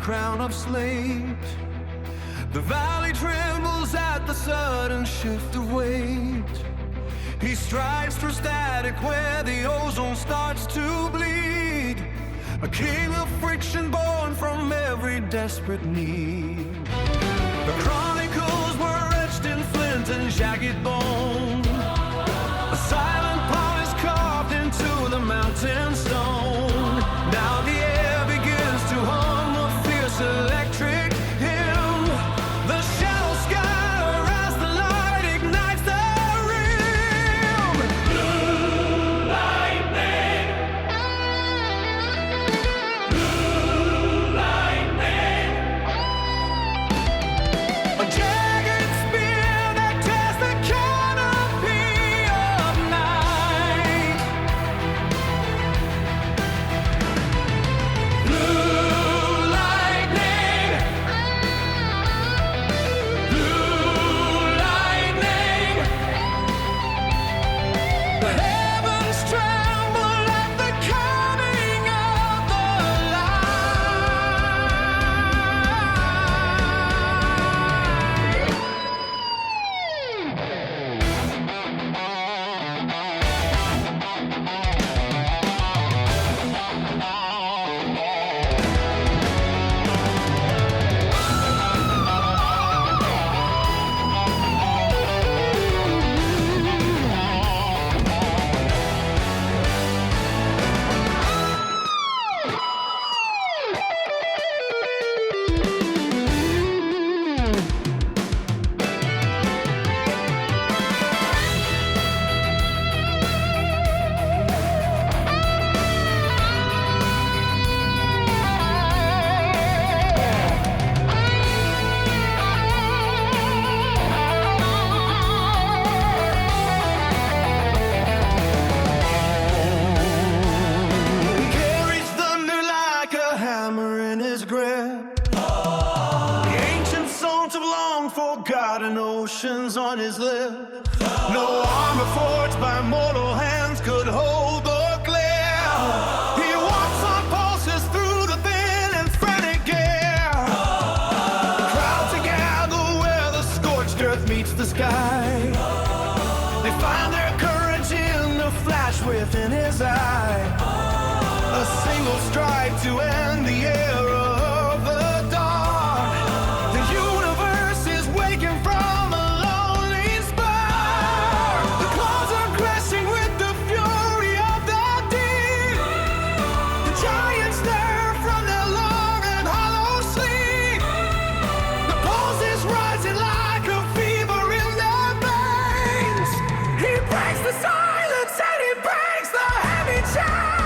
crown of slate. The valley trembles at the sudden shift of weight. He strives through static where the ozone starts to bleed. A king of friction born from every desperate need. The chronicles were etched in flint and jagged bone. A silent pawn is carved into the mountain stone. Now the air begins to hum a fierce electric hymn. The shadows scatter as the light ignites the rim. Blue lightning, blue lightning. A jagged spear that tears the canopy of night. Blue lightning, blue lightning. The heavens tremble at the coming of the He carries thunder like a hammer in his grip. The ancient songs of long forgotten oceans on his lip. No armor forged by mortal hands could hold the glare. He walks on pulses through the thin and frantic air. Crowds gather where the scorched earth meets the sky. They find their courage in the flash within his eye. A single strike to end the era of the dark. The universe is waking from a lonely spark. The claws are crashing with the fury of the deep. The giants stir from their long and hollow sleep. The pulse is rising like a fever in their veins. He breaks the silence and he breaks the heavy chain.